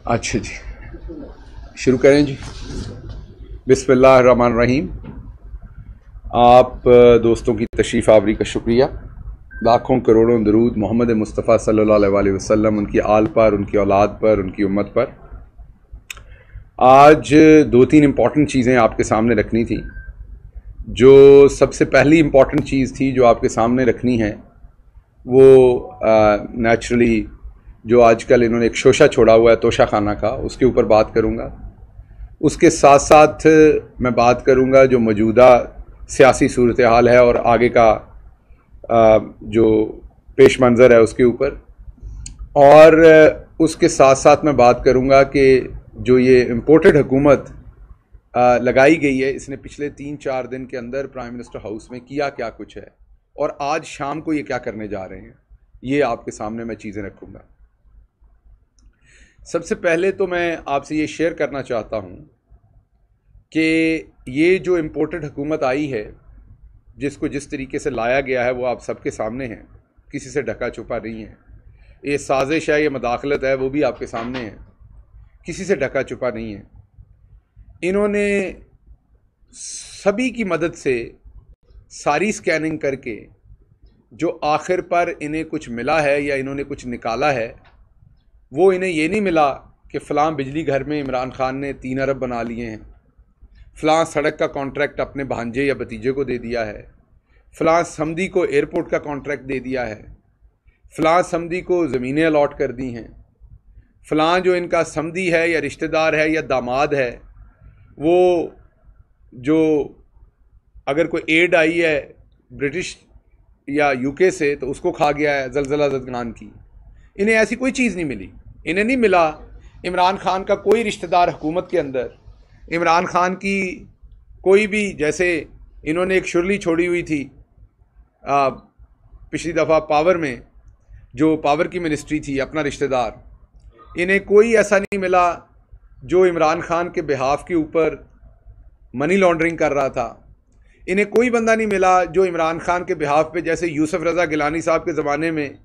अच्छा जी, शुरू करें जी। बिस्मिल्लाहिर्रहमानिर्रहीम। आप दोस्तों की तशरीफ़ आवरी का शुक्रिया। लाखों करोड़ों दरूद मोहम्मद मुस्तफ़ा सल्लल्लाहु अलैहि वसल्लम, उनकी आल पर, उनकी औलाद पर, उनकी उम्मत पर। आज दो तीन इम्पॉर्टेंट चीज़ें आपके सामने रखनी थी। जो सबसे पहली इम्पॉर्टेंट चीज़ थी जो आपके सामने रखनी है वो नेचुरली जो आजकल इन्होंने एक शोशा छोड़ा हुआ है तोशा खाना का, उसके ऊपर बात करूँगा। उसके साथ साथ मैं बात करूँगा जो मौजूदा सियासी सूरत हाल है और आगे का जो पेश मंज़र है उसके ऊपर, और उसके साथ साथ मैं बात करूँगा कि जो ये इम्पोर्टेड हुकूमत लगाई गई है, इसने पिछले 3-4 दिन के अंदर प्राइम मिनिस्टर हाउस में किया क्या कुछ है और आज शाम को ये क्या करने जा रहे हैं, ये आपके सामने मैं चीज़ें रखूँगा। सबसे पहले तो मैं आपसे ये शेयर करना चाहता हूँ कि ये जो इम्पोर्टेड हुकूमत आई है, जिसको जिस तरीके से लाया गया है वो आप सबके सामने है, किसी से ढका छुपा नहीं है। ये साजिश है, ये मदाखलत है, वो भी आपके सामने है, किसी से ढका छुपा नहीं है। इन्होंने सभी की मदद से सारी स्कैनिंग करके जो आखिर पर इन्हें कुछ मिला है या इन्होंने कुछ निकाला है, वो इन्हें ये नहीं मिला कि फ़लाँ बिजली घर में इमरान खान ने 3 अरब बना लिए हैं, फ़लाँ सड़क का कॉन्ट्रैक्ट अपने भांजे या भतीजे को दे दिया है, फ़लाँ समधी को एयरपोर्ट का कॉन्ट्रैक्ट दे दिया है, फ़लाँ समधी को ज़मीनें अलॉट कर दी हैं, फ़लाँ जो इनका समधी है या रिश्तेदार है या दामाद है, वो जो अगर कोई एड आई है ब्रिटिश या यूके से तो उसको खा गया है ज़लज़ला ज़दगान की। इन्हें ऐसी कोई चीज़ नहीं मिली। इन्हें नहीं मिला इमरान खान का कोई रिश्तेदार हुकूमत के अंदर, इमरान खान की कोई भी, जैसे इन्होंने एक शुरली छोड़ी हुई थी पिछली दफ़ा पावर में, जो पावर की मिनिस्ट्री थी, अपना रिश्तेदार। इन्हें कोई ऐसा नहीं मिला जो इमरान खान के बिहाफ के ऊपर मनी लॉन्ड्रिंग कर रहा था। इन्हें कोई बंदा नहीं मिला जो इमरान खान के बिहाफ पे, जैसे यूसुफ रज़ा गिलानी साहब के ज़माने में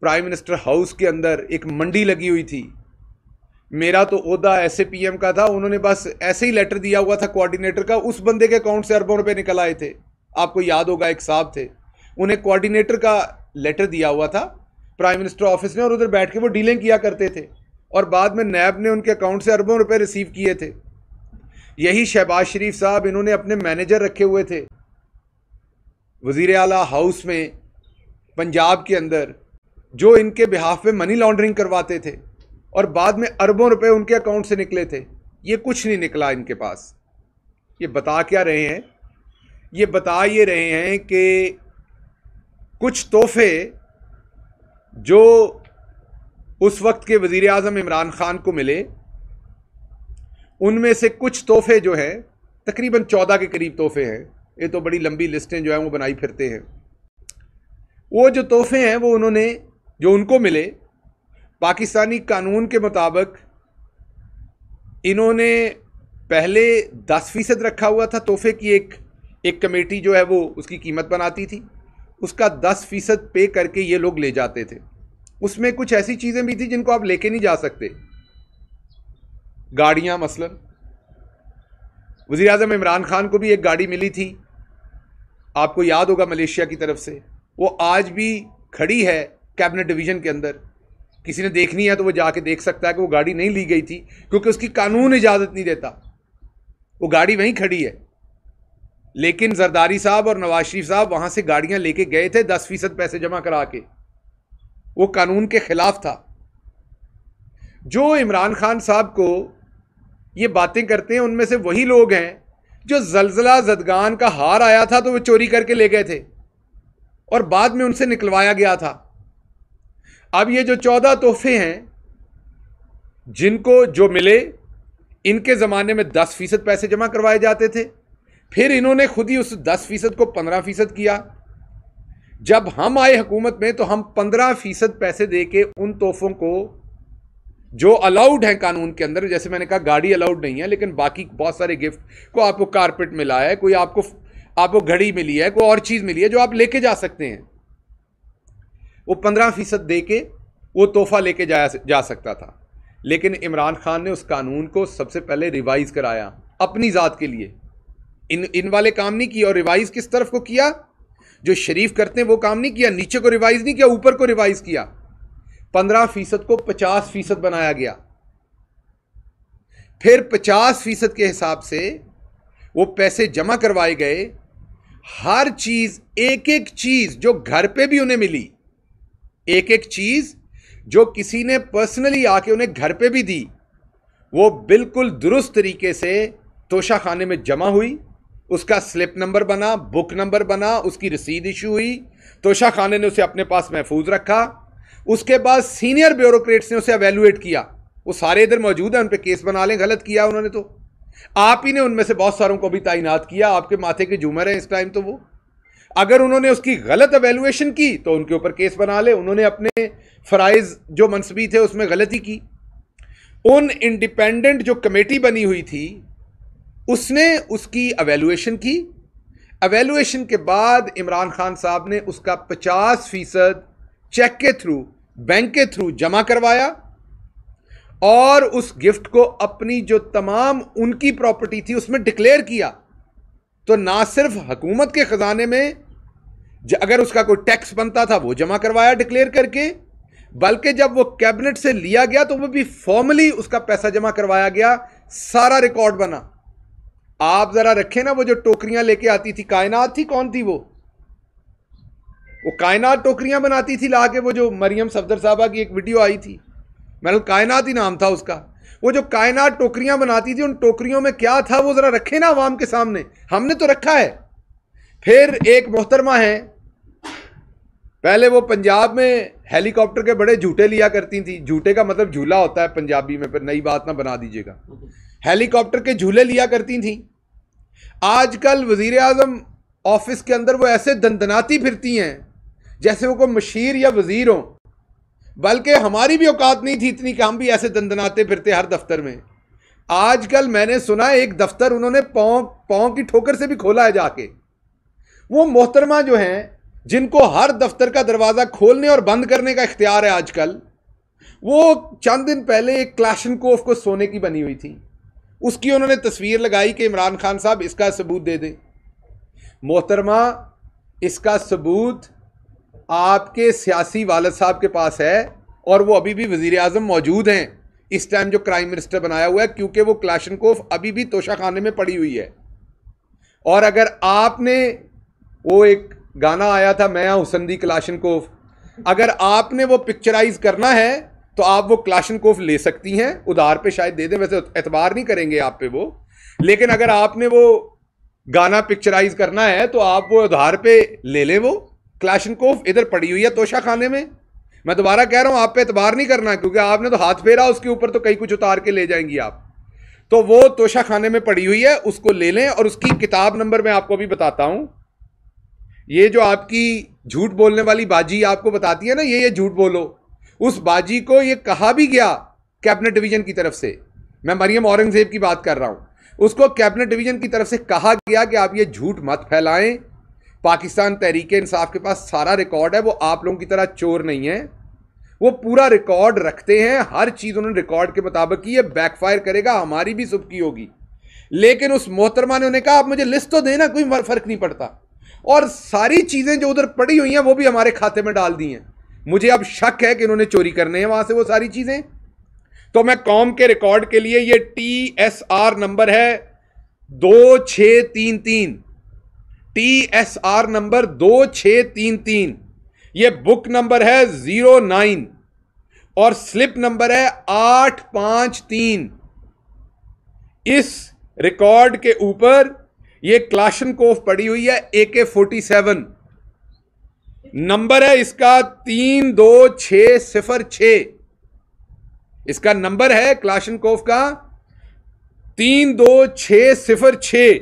प्राइम मिनिस्टर हाउस के अंदर एक मंडी लगी हुई थी। मेरा तो ओहदा SAPM का था, उन्होंने बस ऐसे ही लेटर दिया हुआ था कोऑर्डिनेटर का, उस बंदे के अकाउंट से अरबों रुपए निकल आए थे। आपको याद होगा, एक साहब थे, उन्हें कोऑर्डिनेटर का लेटर दिया हुआ था प्राइम मिनिस्टर ऑफिस ने, और उधर बैठ के वो डीलिंग किया करते थे, और बाद में नैब ने उनके अकाउंट से अरबों रुपए रिसीव किए थे। यही शहबाज शरीफ साहब, इन्होंने अपने मैनेजर रखे हुए थे वज़ीर आला हाउस में पंजाब के अंदर, जो इनके बिहाफ पे मनी लॉन्ड्रिंग करवाते थे, और बाद में अरबों रुपए उनके अकाउंट से निकले थे। ये कुछ नहीं निकला इनके पास। ये बता क्या रहे हैं? ये बता ये रहे हैं कि कुछ तोहफे जो उस वक्त के वज़ीर आज़म इमरान खान को मिले, उनमें से कुछ तोहफे जो हैं, तकरीबन 14 के करीब तोहफे हैं, ये तो बड़ी लंबी लिस्टें जो हैं वो बनाई फिरते हैं। वो जो तोहफे हैं वो उन्होंने, जो उनको मिले, पाकिस्तानी कानून के मुताबिक इन्होंने पहले 10% रखा हुआ था तोहफे की। एक कमेटी जो है वो उसकी कीमत बनाती थी, उसका 10% पे करके ये लोग ले जाते थे। उसमें कुछ ऐसी चीज़ें भी थी जिनको आप लेके नहीं जा सकते। गाड़ियाँ मसलन, वज़ीर आज़म इमरान खान को भी एक गाड़ी मिली थी, आपको याद होगा, मलेशिया की तरफ से। वो आज भी खड़ी है कैबिनेट डिवीज़न के अंदर। किसी ने देखनी है तो वो जाके देख सकता है कि वो गाड़ी नहीं ली गई थी, क्योंकि उसकी कानून इजाज़त नहीं देता। वो गाड़ी वहीं खड़ी है, लेकिन जरदारी साहब और नवाज शरीफ साहब वहाँ से गाड़ियाँ लेके गए थे 10% पैसे जमा करा के। वो कानून के ख़िलाफ़ था। जो इमरान खान साहब को ये बातें करते हैं, उनमें से वही लोग हैं जो ज़लज़ला ज़दगान का हार आया था तो वो चोरी करके ले गए थे और बाद में उनसे निकलवाया गया था। अब ये जो 14 तोहफे हैं जिनको जो मिले, इनके ज़माने में 10% पैसे जमा करवाए जाते थे, फिर इन्होंने खुद ही उस 10% को 15% किया। जब हम आए हुकूमत में तो हम 15% पैसे दे के उन तोहफों को जो अलाउड है कानून के अंदर, जैसे मैंने कहा गाड़ी अलाउड नहीं है, लेकिन बाकी बहुत सारे गिफ्ट को, आपको कारपेट मिला है, कोई आपको घड़ी मिली है, कोई और चीज़ मिली है जो आप लेके जा सकते हैं, वो 15% दे के वो तोहफा लेके जा सकता था। लेकिन इमरान खान ने उस कानून को सबसे पहले रिवाइज कराया अपनी ज़ात के लिए। इन वाले काम नहीं किया। और रिवाइज किस तरफ को किया? जो शरीफ करते हैं वो काम नहीं किया। नीचे को रिवाइज नहीं किया, ऊपर को रिवाइज किया। 15% को 50% बनाया गया। फिर 50% के हिसाब से वो पैसे जमा करवाए गए। हर चीज, एक एक चीज जो घर पे भी उन्हें मिली, एक एक चीज जो किसी ने पर्सनली आके उन्हें घर पे भी दी, वो बिल्कुल दुरुस्त तरीके से तोशा खाने में जमा हुई। उसका स्लिप नंबर बना, बुक नंबर बना, उसकी रसीद इशू हुई। तोशा खाने ने उसे अपने पास महफूज रखा। उसके बाद सीनियर ब्यूरोक्रेट्स ने उसे एवेल्युएट किया। वो सारे इधर मौजूद हैं, उन पे केस बना लें। गलत किया उन्होंने तो आप ही ने उनमें से बहुत सारों को भी तैनात किया। आपके माथे के झूमर हैं इस टाइम। तो वो अगर उन्होंने उसकी गलत एवेल्युएशन की तो उनके ऊपर केस बना ले। उन्होंने अपने फराइज जो मनसबी थे उसमें गलती की। उन इंडिपेंडेंट जो कमेटी बनी हुई थी उसने उसकी एवेल्युएशन की। एवेल्युएशन के बाद इमरान खान साहब ने उसका 50% चेक के थ्रू, बैंक के थ्रू जमा करवाया और उस गिफ्ट को अपनी जो तमाम उनकी प्रॉपर्टी थी उसमें डिक्लेयर किया। तो ना सिर्फ हुकूमत के खजाने में अगर उसका कोई टैक्स बनता था वो जमा करवाया डिक्लेयर करके, बल्कि जब वो कैबिनेट से लिया गया तो वो भी फॉर्मली उसका पैसा जमा करवाया गया। सारा रिकॉर्ड बना। आप जरा रखें ना, वो जो टोकरियां लेके आती थी, कायनात थी, कौन थी वो कायनात टोकरियां बनाती थी लाके। वो जो मरियम सफदर साहबा की एक वीडियो आई थी, मतलब कायनात ही नाम था उसका। वो जो कायनात टोकरियां बनाती थी, उन टोकरियों में क्या था वो जरा रखे ना अवाम के सामने। हमने तो रखा है। फिर एक मोहतरमा है, पहले वो पंजाब में हेलीकॉप्टर के बड़े झूटे लिया करती थी। झूटे का मतलब झूला होता है पंजाबी में, पर नई बात ना बना दीजिएगा। हेलीकॉप्टर के झूले लिया करती थी। आजकल वजीर आजम ऑफिस के अंदर वो ऐसे दंदनाती फिरती हैं जैसे वो कोई मशीर या वजीर हो। बल्कि हमारी भी औकात नहीं थी इतनी कि हम भी ऐसे दंदनाते फिरते हर दफ्तर में। आजकल मैंने सुना एक दफ्तर उन्होंने पाँव की ठोकर से भी खोला है जाके। वो मोहतरमा जो हैं जिनको हर दफ्तर का दरवाजा खोलने और बंद करने का इख्तियार है आजकल, वो चंद दिन पहले एक क्लाशनकोफ को सोने की बनी हुई थी, उसकी उन्होंने तस्वीर लगाई कि इमरान खान साहब इसका सबूत दे दें। मोहतरमा, इसका सबूत आपके सियासी वालिद साहब के पास है और वो अभी भी वजीर आजम मौजूद हैं इस टाइम जो क्राइम मिनिस्टर बनाया हुआ है, क्योंकि वो क्लाशनकोफ अभी भी तोशा खाने में पड़ी हुई है। और अगर आपने, वो एक गाना आया था, मैं हुसंदी क्लाशनकोफ, अगर आपने वो पिक्चराइज करना है तो आप वो क्लाशनकोफ ले सकती हैं। उधार पे शायद दे दें, वैसे एतबार नहीं करेंगे आप पे वो, लेकिन अगर आपने वो गाना पिक्चराइज करना है तो आप वो उधार पे ले लें। वो क्लाशनकोफ इधर पड़ी हुई है तोशा खाने में। मैं दोबारा कह रहा हूं, आप पे एतबार नहीं करना, क्योंकि आपने तो हाथ फेरा उसके ऊपर तो कई कुछ उतार के ले जाएंगी आप। तो वो तोशा खाने में पड़ी हुई है, उसको ले लें। और उसकी किताब नंबर मैं आपको अभी बताता हूं। ये जो आपकी झूठ बोलने वाली बाजी आपको बताती है ना, ये झूठ बोलो, उस बाजी को ये कहा भी गया कैबिनेट डिवीजन की तरफ से। मैं मरियम औरंगजेब की बात कर रहा हूं। उसको कैबिनेट डिवीजन की तरफ से कहा गया कि आप ये झूठ मत फैलाएं। पाकिस्तान तहरीक इंसाफ के पास सारा रिकॉर्ड है, वो आप लोगों की तरह चोर नहीं है, वो पूरा रिकॉर्ड रखते हैं। हर चीज उन्होंने रिकॉर्ड के मुताबिक की है। बैकफायर करेगा, हमारी भी सुबकी होगी। लेकिन उस मोहतरमा ने उन्हें कहा आप मुझे लिस्ट तो देना, कोई फर्क नहीं पड़ता। और सारी चीजें जो उधर पड़ी हुई हैं वो भी हमारे खाते में डाल दी हैं। मुझे अब शक है कि इन्होंने चोरी करने हैं वहां से वो सारी चीजें। तो मैं कौम के रिकॉर्ड के लिए, ये TSR नंबर है 2633, TSR नंबर 2633, ये बुक नंबर है 09 और स्लिप नंबर है 853। इस रिकॉर्ड के ऊपर ये क्लाशनकोफ पड़ी हुई है, AK-47 नंबर है इसका 32606। इसका नंबर है क्लाशनकोफ का 32606।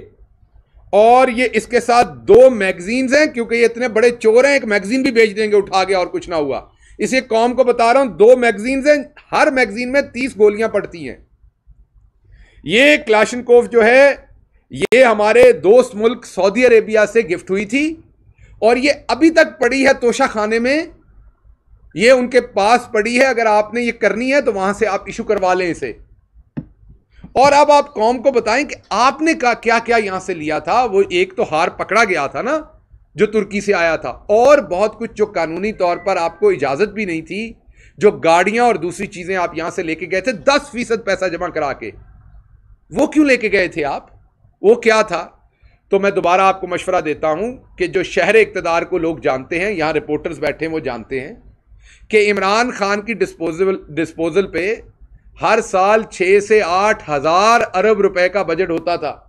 और ये इसके साथ 2 मैगजीन्स हैं, क्योंकि ये इतने बड़े चोर हैं, एक मैगजीन भी बेच देंगे उठा के और कुछ ना हुआ। इसे कौम को बता रहा हूं, 2 मैगजीन्स हैं, हर मैगजीन में 30 गोलियां पड़ती हैं। ये क्लाशनकोफ जो है ये हमारे दोस्त मुल्क सऊदी अरेबिया से गिफ्ट हुई थी और ये अभी तक पड़ी है तोशा खाने में। ये उनके पास पड़ी है, अगर आपने ये करनी है तो वहां से आप इशू करवा लें इसे। और अब आप कौम को बताएं कि आपने क्या क्या यहां से लिया था। वो एक तो हार पकड़ा गया था ना जो तुर्की से आया था, और बहुत कुछ जो कानूनी तौर पर आपको इजाजत भी नहीं थी, जो गाड़ियां और दूसरी चीजें आप यहां से लेके गए थे 10% पैसा जमा करा के, वो क्यों लेके गए थे आप? वो क्या था? तो मैं दोबारा आपको मशवरा देता हूं कि जो शहर इक़्तिदार को लोग जानते हैं, यहां रिपोर्टर्स बैठे हैं, वो जानते हैं कि इमरान खान की डिस्पोजल पे हर साल 6 से 8 हजार अरब रुपए का बजट होता था।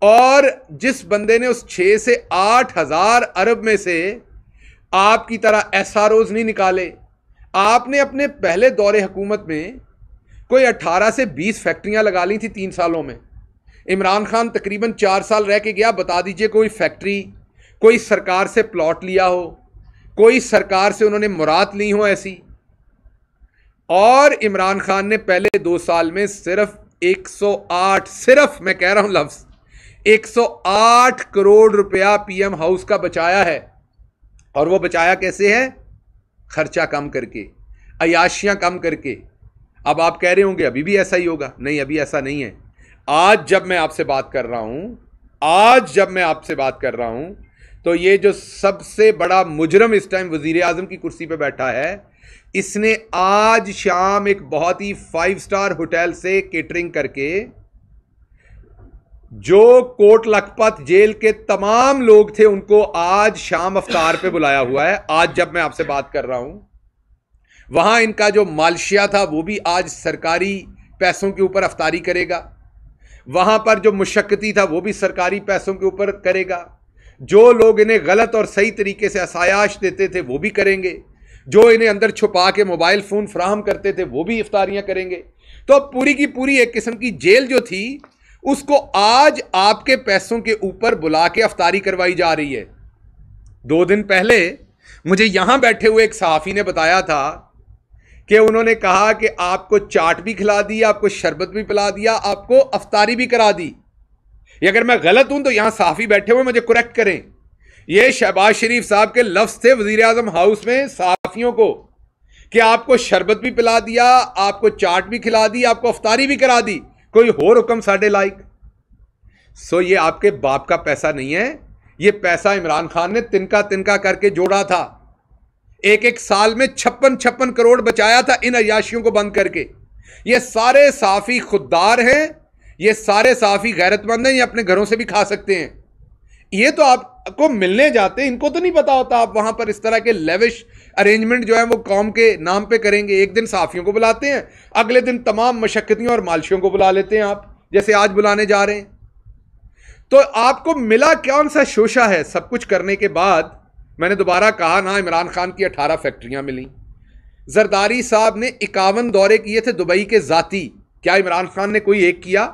और जिस बंदे ने उस 6 से 8 हजार अरब में से आपकी तरह एसआरओज नहीं निकाले, आपने अपने पहले दौरे हुकूमत में कोई 18 से 20 फैक्ट्रियां लगा ली थी 3 सालों में। इमरान खान तकरीबन 4 साल रह के गया, बता दीजिए कोई फैक्ट्री, कोई सरकार से प्लॉट लिया हो, कोई सरकार से उन्होंने मुराद ली हो ऐसी। और इमरान खान ने पहले 2 साल में सिर्फ 108, सिर्फ मैं कह रहा हूं लफ्ज 108 करोड़ रुपया पीएम हाउस का बचाया है। और वो बचाया कैसे है? खर्चा कम करके, अयाशियां कम करके। अब आप कह रहे होंगे अभी भी ऐसा ही होगा। नहीं, अभी ऐसा नहीं है। आज जब मैं आपसे बात कर रहा हूं, तो ये जो सबसे बड़ा मुजरम इस टाइम वजीर आजम की कुर्सी पे बैठा है, इसने आज शाम एक बहुत ही 5 स्टार होटल से केटरिंग करके जो कोट लखपत जेल के तमाम लोग थे उनको आज शाम अफ्तार पे बुलाया हुआ है। आज जब मैं आपसे बात कर रहा हूं, वहां इनका जो मालशिया था वो भी आज सरकारी पैसों के ऊपर अफ्तारी करेगा। वहां पर जो मुशक्कती था वो भी सरकारी पैसों के ऊपर करेगा। जो लोग इन्हें गलत और सही तरीके से असायाश देते थे वो भी करेंगे। जो इन्हें अंदर छुपा के मोबाइल फोन फराहम करते थे वो भी इफ्तारियां करेंगे। तो पूरी की पूरी एक किस्म की जेल जो थी उसको आज आपके पैसों के ऊपर बुला के अफ्तारी करवाई जा रही है। 2 दिन पहले मुझे यहां बैठे हुए एक सहाफी ने बताया था कि उन्होंने कहा कि आपको चाट भी खिला दी, आपको शरबत भी पिला दिया, आपको अफ्तारी भी करा दी। अगर मैं गलत हूं तो यहां सहाफी बैठे हुए मुझे करेक्ट करें। ये शहबाज शरीफ साहब के लफ्ज थे वजीर आजम हाउस में सहाफियों को कि आपको शरबत भी पिला दिया, आपको चाट भी खिला दी, आपको अफ्तारी भी करा दी, कोई और हुक्म साढ़े लाइक। सो ये आपके बाप का पैसा नहीं है, ये पैसा इमरान खान ने तिनका तिनका करके जोड़ा था। एक साल में 56 करोड़ बचाया था इन अयाशियों को बंद करके। ये सारे साफी खुददार हैं, ये सारे साफी गैरतमंद हैं, ये अपने घरों से भी खा सकते हैं। ये तो आपको मिलने जाते हैं, इनको तो नहीं पता होता आप वहां पर इस तरह के लेविश अरेंजमेंट जो है वो कौम के नाम पे करेंगे। एक दिन साफियों को बुलाते हैं, अगले दिन तमाम मशक्कतियों और मालशियों को बुला लेते हैं आप, जैसे आज बुलाने जा रहे हैं। तो आपको मिला कौन सा शोशा है? सब कुछ करने के बाद मैंने दोबारा कहा ना, इमरान खान की 18 फैक्ट्रियां मिली। जरदारी साहब ने 51 दौरे किए थे दुबई के जाती, क्या इमरान खान ने कोई एक किया?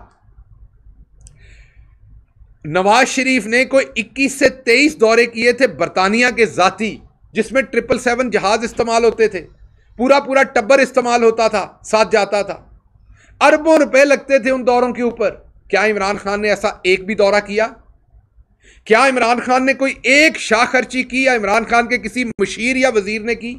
नवाज शरीफ ने कोई 21 से 23 दौरे किए थे बरतानिया के जाती, जिसमें 777 जहाज इस्तेमाल होते थे, पूरा पूरा टब्बर इस्तेमाल होता था, साथ जाता था, अरबों रुपए लगते थे उन दौरों के ऊपर। क्या इमरान खान ने ऐसा एक भी दौरा किया? क्या इमरान खान ने कोई एक शाह खर्ची की या इमरान खान के किसी मुशीर या वजीर ने की?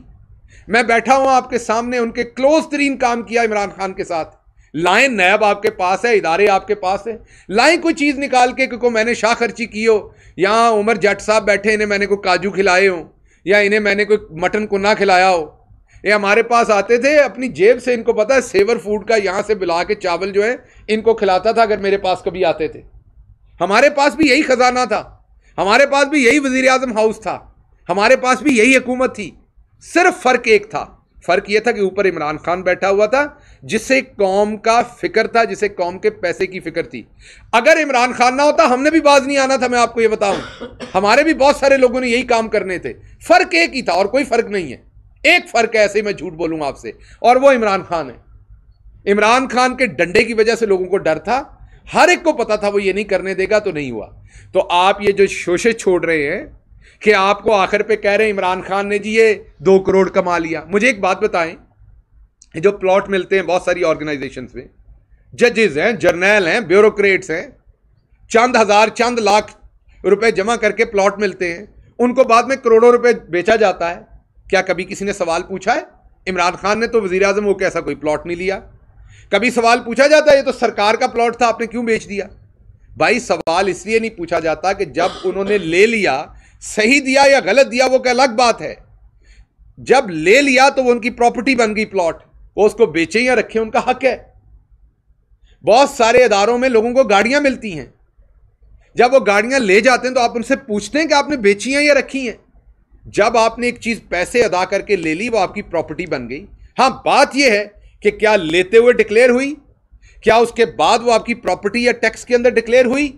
मैं बैठा हूं आपके सामने, उनके क्लोज तरीन काम किया इमरान खान के साथ। लाइन नैब आपके पास है, इदारे आपके पास है, लाइन कोई चीज निकाल के कि मैंने शाह खर्ची की हो, यहां उमर जट साहब बैठे, इन्हें मैंने कोई काजू खिलाए हो या इन्हें मैंने कोई मटन कुन्ना खिलाया हो। ये हमारे पास आते थे अपनी जेब से, इनको पता है सेवर फूड का यहां से बुला के चावल जो है इनको खिलाता था अगर मेरे पास कभी आते थे। हमारे पास भी यही खजाना था, हमारे पास भी यही वजीर आजम हाउस था, हमारे पास भी यही हुकूमत थी। सिर्फ फर्क एक था, फर्क यह था कि ऊपर इमरान खान बैठा हुआ था जिसे कौम का फिक्र था, जिसे कौम के पैसे की फिक्र थी। अगर इमरान खान ना होता हमने भी बाज नहीं आना था। मैं आपको यह बताऊं, हमारे भी बहुत सारे लोगों ने यही काम करने थे। फर्क एक ही था और कोई फर्क नहीं है। एक फर्क है, ऐसे ही मैं झूठ बोलूंगा आपसे, और वो इमरान खान है। इमरान खान के डंडे की वजह से लोगों को डर था, हर एक को पता था वो ये नहीं करने देगा, तो नहीं हुआ। तो आप ये जो शोशे छोड़ रहे हैं कि आपको आखिर पे कह रहे हैं इमरान खान ने जी ये 2 करोड़ कमा लिया। मुझे एक बात बताएं, जो प्लॉट मिलते हैं बहुत सारी ऑर्गेनाइजेशंस में, जजेस हैं, जर्नैल हैं, ब्यूरोक्रेट्स हैं, चंद हजार चंद लाख रुपए जमा करके प्लॉट मिलते हैं, उनको बाद में करोड़ों रुपए बेचा जाता है। क्या कभी किसी ने सवाल पूछा है? इमरान खान ने तो वजीर आजम होकर ऐसा कोई प्लॉट नहीं लिया। कभी सवाल पूछा जाता है ये तो सरकार का प्लॉट था, आपने क्यों बेच दिया? भाई सवाल इसलिए नहीं पूछा जाता कि जब उन्होंने ले लिया, सही दिया या गलत दिया वो क्या अलग बात है। जब ले लिया तो वो उनकी प्रॉपर्टी बन गई प्लॉट, वो उसको बेचे या रखे उनका हक है। बहुत सारे इदारों में लोगों को गाड़ियां मिलती हैं, जब वो गाड़ियां ले जाते हैं तो आप उनसे पूछते हैं कि आपने बेची हैं या रखी हैं। जब आपने एक चीज पैसे अदा करके ले ली वो आपकी प्रॉपर्टी बन गई। हां, बात यह है कि क्या लेते हुए डिक्लेयर हुई, क्या उसके बाद वो आपकी प्रॉपर्टी या टैक्स के अंदर डिक्लेयर हुई?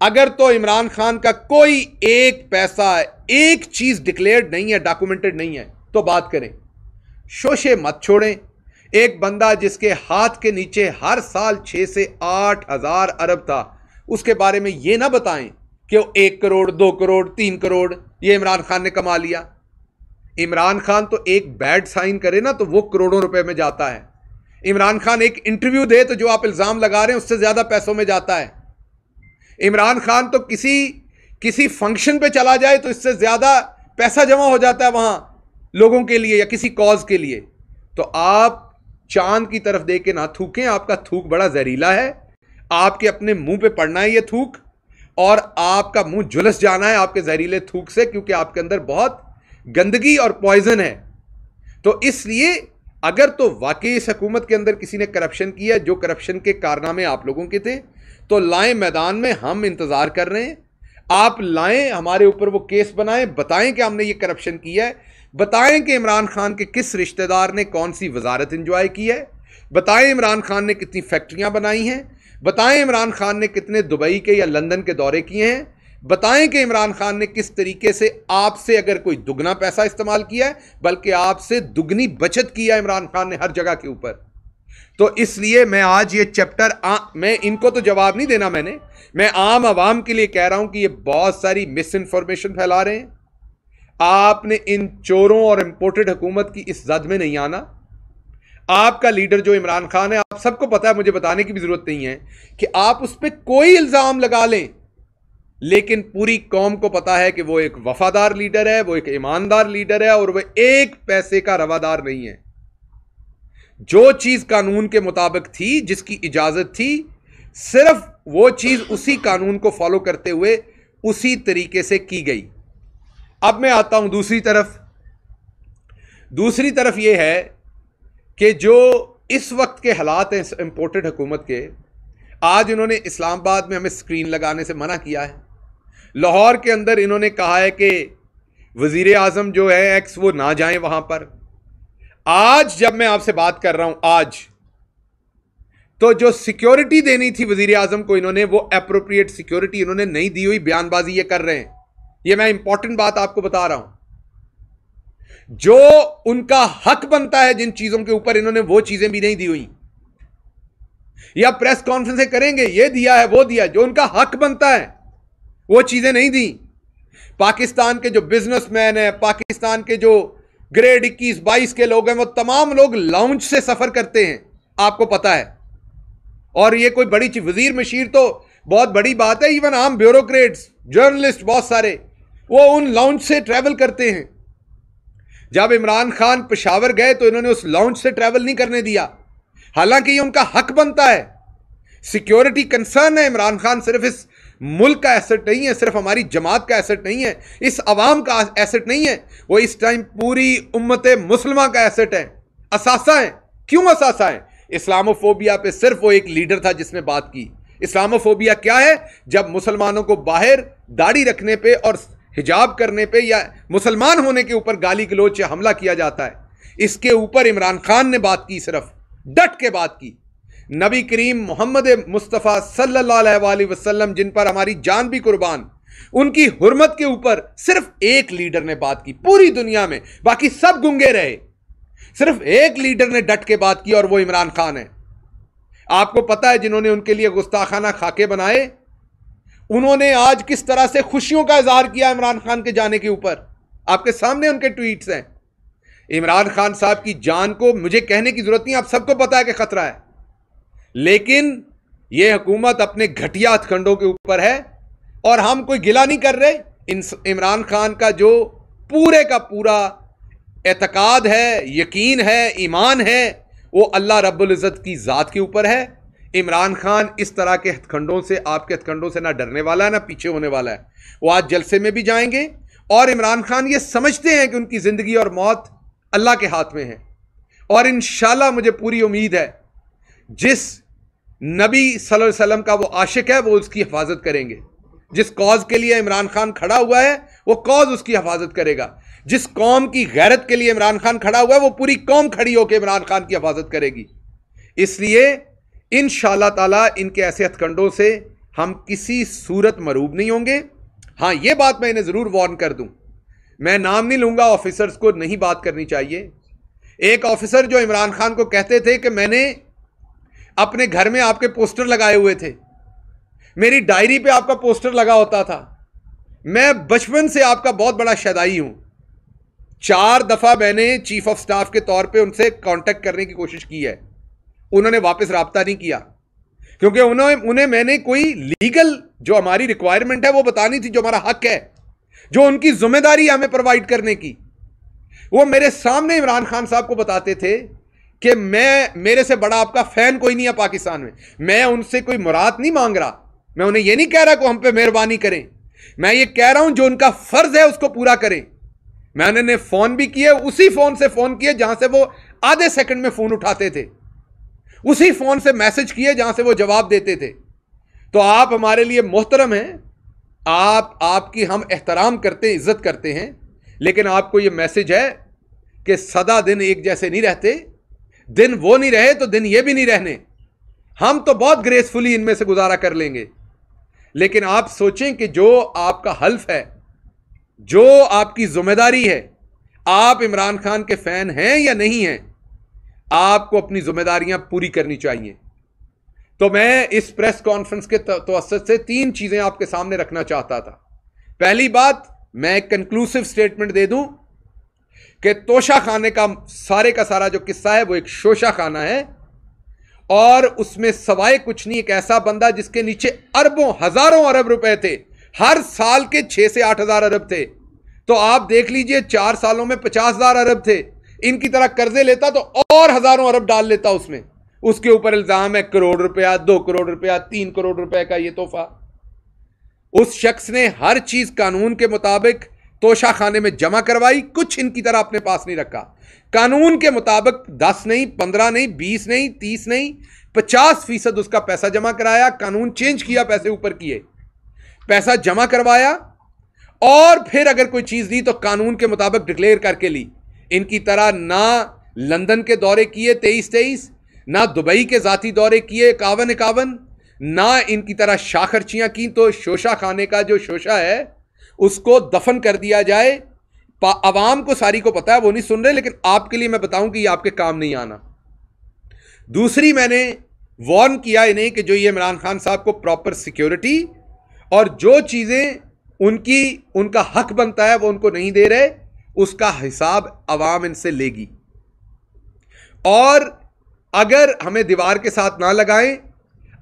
अगर तो इमरान खान का कोई एक पैसा, एक चीज डिक्लेयर्ड नहीं है, डॉक्यूमेंटेड नहीं है, तो बात करें। शोशे मत छोड़ें। एक बंदा जिसके हाथ के नीचे हर साल 6 से 8 हजार अरब था, उसके बारे में यह ना बताएं कि वो 1 करोड़ 2 करोड़ 3 करोड़ ये इमरान खान ने कमा लिया। इमरान खान तो एक बैड साइन करे ना तो वो करोड़ों रुपए में जाता है। इमरान खान एक इंटरव्यू दे तो जो आप इल्जाम लगा रहे हैं उससे ज्यादा पैसों में जाता है। इमरान खान तो किसी फंक्शन पे चला जाए तो इससे ज्यादा पैसा जमा हो जाता है वहां लोगों के लिए या किसी कॉज के लिए। तो आप चांद की तरफ देख के ना थूकें, आपका थूक बड़ा जहरीला है। आपके अपने मुंह पे पड़ना है ये थूक और आपका मुंह झुलस जाना है आपके जहरीले थूक से, क्योंकि आपके अंदर बहुत गंदगी और पॉइजन है। तो इसलिए अगर तो वाकई इस हुकूमत के अंदर किसी ने करप्शन किया, जो करप्शन के कारनामे आप लोगों के थे, तो लाएं मैदान में, हम इंतजार कर रहे हैं। आप लाएं, हमारे ऊपर वो केस बनाएं, बताएं कि हमने ये करप्शन किया है, बताएं कि इमरान खान के किस रिश्तेदार ने कौन सी वजारत इंजॉय की है, बताएं इमरान खान ने कितनी फैक्ट्रियां बनाई हैं, बताएं इमरान खान ने कितने दुबई के या लंदन के दौरे किए हैं, बताएं कि इमरान खान ने किस तरीके से आपसे अगर कोई दुगना पैसा इस्तेमाल किया है, बल्कि आपसे दुगनी बचत किया इमरान खान ने हर जगह के ऊपर। तो इसलिए मैं आज ये चैप्टर मैं इनको तो जवाब नहीं देना, मैं आम आवाम के लिए कह रहा हूं कि ये बहुत सारी मिस इन्फॉर्मेशन फैला रहे हैं। आपने इन चोरों और इंपोर्टेड हुकूमत की इस जद में नहीं आना। आपका लीडर जो इमरान खान है, आप सबको पता है, मुझे बताने की भी जरूरत नहीं है कि आप उस पर कोई इल्जाम लगा लें, लेकिन पूरी कौम को पता है कि वो एक वफादार लीडर है, वो एक ईमानदार लीडर है और वह एक पैसे का रवादार नहीं है। जो चीज कानून के मुताबिक थी, जिसकी इजाजत थी, सिर्फ वो चीज उसी कानून को फॉलो करते हुए उसी तरीके से की गई। अब मैं आता हूं दूसरी तरफ यह है कि जो इस वक्त के हालात हैं इंपोर्टेड हुकूमत के, आज इन्होंने इस्लामाबाद में हमें स्क्रीन लगाने से मना किया है। लाहौर के अंदर इन्होंने कहा है कि वजीर आजम जो है एक्स वो ना जाएं वहां पर। आज जब मैं आपसे बात कर रहा हूं, आज तो जो सिक्योरिटी देनी थी वजीर आजम को, इन्होंने वो एप्रोप्रिएट सिक्योरिटी इन्होंने नहीं दी हुई, बयानबाजी ये कर रहे हैं। ये मैं इंपॉर्टेंट बात आपको बता रहा हूं। जो उनका हक बनता है जिन चीजों के ऊपर, इन्होंने वो चीजें भी नहीं दी हुई। या प्रेस कॉन्फ्रेंसें करेंगे, ये दिया है वो दिया, जो उनका हक बनता है वो चीजें नहीं दी। पाकिस्तान के जो बिजनेसमैन है, पाकिस्तान के जो ग्रेड 21-22 के लोग हैं, वो तमाम लोग लाउंज से सफर करते हैं, आपको पता है। और ये कोई बड़ी चीज, वजीर मशीर तो बहुत बड़ी बात है, इवन आम ब्यूरोक्रेट्स, जर्नलिस्ट बहुत सारे वो उन लाउंज से ट्रैवल करते हैं। जब इमरान खान पेशावर गए तो इन्होंने उस लाउंज से ट्रैवल नहीं करने दिया, हालांकि ये उनका हक बनता है। सिक्योरिटी कंसर्न है। इमरान खान सिर्फ इस मुल्क का एसेट नहीं है, सिर्फ हमारी जमात का एसेट नहीं है, इस अवाम का एसेट नहीं है, वो इस टाइम पूरी उम्मत मुसलमान का एसेट है, असासा है। क्यों असासा है? इस्लामोफोबिया पे सिर्फ वो एक लीडर था जिसने बात की। इस्लामोफोबिया क्या है? जब मुसलमानों को बाहर दाढ़ी रखने पे और हिजाब करने पे या मुसलमान होने के ऊपर गाली गलोच या हमला किया जाता है, इसके ऊपर इमरान खान ने बात की, सिर्फ डट के बात की। नबी करीम मोहम्मद मुस्तफ़ा सल्लल्लाहु अलैहि वसल्लम, जिन पर हमारी जान भी कुर्बान, उनकी हुर्मत के ऊपर सिर्फ एक लीडर ने बात की पूरी दुनिया में, बाकी सब गुंगे रहे। सिर्फ एक लीडर ने डट के बात की और वो इमरान खान है। आपको पता है जिन्होंने उनके लिए गुस्ताखाना खाके बनाए, उन्होंने आज किस तरह से खुशियों का इजहार किया इमरान खान के जाने के ऊपर। आपके सामने उनके ट्वीट्स हैं। इमरान खान साहब की जान को मुझे कहने की जरूरत नहीं, आप सबको पता है कि खतरा है, लेकिन यह हुकूमत अपने घटिया हथकंडों के ऊपर है और हम कोई गिला नहीं कर रहे। इमरान खान का जो पूरे का पूरा एतकाद है, यकीन है, ईमान है, वो अल्लाह रब्बुल इज़्ज़त की ज़ात के ऊपर है। इमरान खान इस तरह के हथकंडों से, आपके हथकंडों से ना डरने वाला है ना पीछे होने वाला है। वो आज जलसे में भी जाएंगे और इमरान खान ये समझते हैं कि उनकी ज़िंदगी और मौत अल्लाह के हाथ में है। और इंशाल्लाह मुझे पूरी उम्मीद है जिस नबी सल्लल्लाहु अलैहि वसल्लम का वो आशिक है वो उसकी हिफाजत करेंगे। जिस कौज के लिए इमरान खान खड़ा हुआ है वो कौज उसकी हिफाजत करेगा। जिस कौम की गैरत के लिए इमरान खान खड़ा हुआ है वो पूरी कौम खड़ी होकर इमरान खान की हिफाजत करेगी। इसलिए इंशाअल्लाह ताला इनके ऐसे हथकंडों से हम किसी सूरत मरूब नहीं होंगे। हाँ, ये बात मैं इन्हें ज़रूर वार्न कर दूं, मैं नाम नहीं लूंगा, ऑफिसर्स को नहीं बात करनी चाहिए। एक ऑफिसर जो इमरान खान को कहते थे कि मैंने अपने घर में आपके पोस्टर लगाए हुए थे, मेरी डायरी पे आपका पोस्टर लगा होता था, मैं बचपन से आपका बहुत बड़ा शदाई हूं। 4 दफा मैंने चीफ ऑफ स्टाफ के तौर पे उनसे कांटेक्ट करने की कोशिश की है, उन्होंने वापस राब्ता नहीं किया, क्योंकि उन्हें मैंने कोई लीगल जो हमारी रिक्वायरमेंट है वो बतानी थी, जो हमारा हक है, जो उनकी जिम्मेदारी है हमें प्रोवाइड करने की। वो मेरे सामने इमरान खान साहब को बताते थे कि मेरे से बड़ा आपका फैन कोई नहीं है पाकिस्तान में, मैं उनसे कोई मुराद नहीं मांग रहा, मैं उन्हें यह नहीं कह रहा कि हम पे मेहरबानी करें, मैं ये कह रहा हूं जो उनका फर्ज है उसको पूरा करें। मैंने उन्हें फोन भी किए, उसी फोन से फोन किए जहां से वो आधे सेकंड में फोन उठाते थे, उसी फोन से मैसेज किए जहां से वो जवाब देते थे। तो आप हमारे लिए मोहतरम हैं, आपकी हम एहतराम करते हैं, इज्जत करते हैं, लेकिन आपको ये मैसेज है कि सदा दिन एक जैसे नहीं रहते, दिन वो नहीं रहे तो दिन ये भी नहीं रहने। हम तो बहुत ग्रेसफुली इनमें से गुजारा कर लेंगे, लेकिन आप सोचें कि जो आपका हल्फ है, जो आपकी जिम्मेदारी है, आप इमरान खान के फैन हैं या नहीं हैं, आपको अपनी जिम्मेदारियां पूरी करनी चाहिए। तो मैं इस प्रेस कॉन्फ्रेंस के तवस्सुत से 3 चीजें आपके सामने रखना चाहता था। पहली बात, मैं एक कंक्लूसिव स्टेटमेंट दे दूं कि तोशा खाने का सारा जो किस्सा है वो एक शोशा खाना है, और उसमें सवाए कुछ नहीं एक ऐसा बंदा जिसके नीचे अरबों हजारों अरब रुपए थे, हर साल के 6 से 8 हजार अरब थे। तो आप देख लीजिए 4 सालों में 50,000 अरब थे। इनकी तरह कर्जे लेता तो और हजारों अरब डाल लेता उसमें। उसके ऊपर इल्जाम है करोड़ रुपया, 2 करोड़ रुपया, 3 करोड़ रुपए का ये तोहफा। उस शख्स ने हर चीज कानून के मुताबिक तोशा खाने में जमा करवाई, कुछ इनकी तरह अपने पास नहीं रखा। कानून के मुताबिक 10 नहीं, 15 नहीं, 20 नहीं, 30 नहीं, 50% उसका पैसा जमा कराया। कानून चेंज किया, पैसे ऊपर किए, पैसा जमा करवाया, और फिर अगर कोई चीज ली तो कानून के मुताबिक डिक्लेयर करके ली। इनकी तरह ना लंदन के दौरे किए 23-23, ना दुबई के जाती दौरे किए 51-51, ना इनकी तरह शाखर्चियां की। तो शोशा खाने का जो शोशा है उसको दफन कर दिया जाए। अवाम को सारी को पता है, वो नहीं सुन रहे, लेकिन आपके लिए मैं बताऊं कि ये आपके काम नहीं आना। दूसरी, मैंने वार्न किया इन्हें कि जो ये इमरान खान साहब को प्रॉपर सिक्योरिटी और जो चीजें उनका हक बनता है वो उनको नहीं दे रहे, उसका हिसाब अवाम इनसे लेगी। और अगर हमें दीवार के साथ ना लगाएं,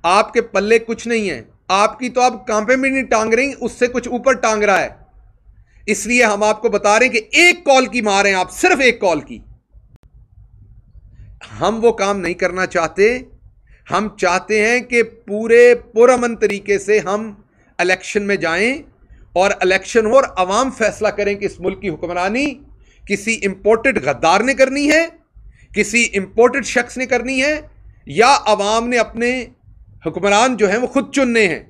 आपके पल्ले कुछ नहीं है, आपकी तो आप कांपे में नहीं टांग रही, उससे कुछ ऊपर टांग रहा है। इसलिए हम आपको बता रहे हैं कि एक कॉल की मार हैं आप, सिर्फ एक कॉल की। हम वो काम नहीं करना चाहते। हम चाहते हैं कि पूरे पुरअमन तरीके से हम इलेक्शन में जाएं और इलेक्शन हो और अवाम फैसला करें कि इस मुल्क की हुक्मरानी किसी इंपोर्टेड गद्दार ने करनी है, किसी इंपोर्टेड शख्स ने करनी है, या अवाम ने अपने हुक्मरान जो हैं वो खुद चुनने हैं।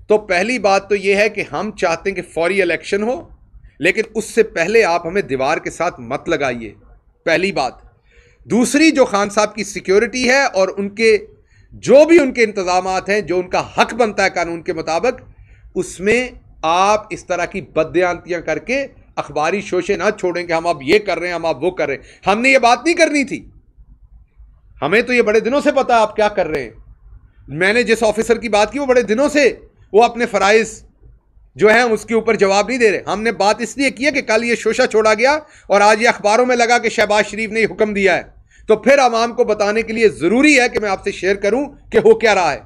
तो पहली बात तो यह है कि हम चाहते हैं कि फौरी इलेक्शन हो, लेकिन उससे पहले आप हमें दीवार के साथ मत लगाइए, पहली बात। दूसरी, जो खान साहब की सिक्योरिटी है और उनके जो भी उनके इंतजामात हैं, जो उनका हक बनता है कानून के मुताबिक, उसमें आप इस तरह की बददियानतियां करके अखबारी शोशे ना छोड़ें कि हम अब ये कर रहे हैं, हम अब वो कर रहे हैं। हमने ये बात नहीं करनी थी, हमें तो ये बड़े दिनों से पता है आप क्या कर रहे हैं। मैंने जिस ऑफिसर की बात की वो बड़े दिनों से वो अपने फराइज जो है उसके ऊपर जवाब नहीं दे रहे। हमने बात इसलिए की है कि कल ये शोशा छोड़ा गया और आज ये अखबारों में लगा कि शहबाज शरीफ ने हुक्म दिया है, तो फिर आवाम को बताने के लिए जरूरी है कि मैं आपसे शेयर करूं कि हो क्या रहा है।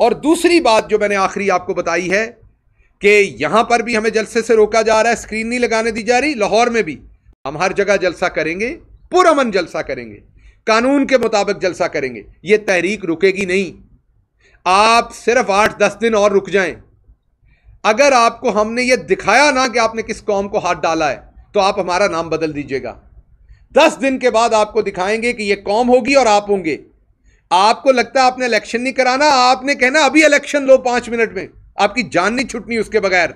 और दूसरी बात जो मैंने आखिरी आपको बताई है कि यहां पर भी हमें जलसे से रोका जा रहा है, स्क्रीन नहीं लगाने दी जा रही, लाहौर में भी हम हर जगह जलसा करेंगे, पुरअमन जलसा करेंगे, कानून के मुताबिक जलसा करेंगे। यह तहरीक रुकेगी नहीं। आप सिर्फ 8-10 दिन और रुक जाएं। अगर आपको हमने यह दिखाया ना कि आपने किस कौम को हाथ डाला है, तो आप हमारा नाम बदल दीजिएगा। 10 दिन के बाद आपको दिखाएंगे कि यह कौम होगी और आप होंगे। आपको लगता है आपने इलेक्शन नहीं कराना, आपने कहना अभी इलेक्शन लो 5 मिनट में, आपकी जान नहीं छुटनी उसके बगैर।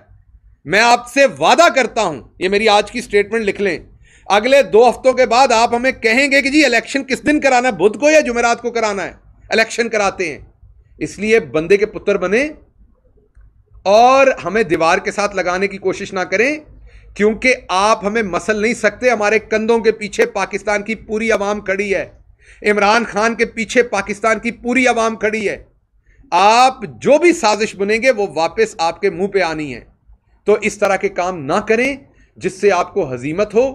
मैं आपसे वादा करता हूं, यह मेरी आज की स्टेटमेंट लिख लें, अगले 2 हफ्तों के बाद आप हमें कहेंगे कि जी इलेक्शन किस दिन कराना है, बुध को या जुमेरात को कराना है, इलेक्शन कराते हैं। इसलिए बंदे के पुत्र बने और हमें दीवार के साथ लगाने की कोशिश ना करें, क्योंकि आप हमें मसल नहीं सकते। हमारे कंधों के पीछे पाकिस्तान की पूरी अवाम खड़ी है, इमरान खान के पीछे पाकिस्तान की पूरी अवाम खड़ी है। आप जो भी साजिश बुनेंगे वो वापस आपके मुंह पे आनी है। तो इस तरह के काम ना करें जिससे आपको हजीमत हो।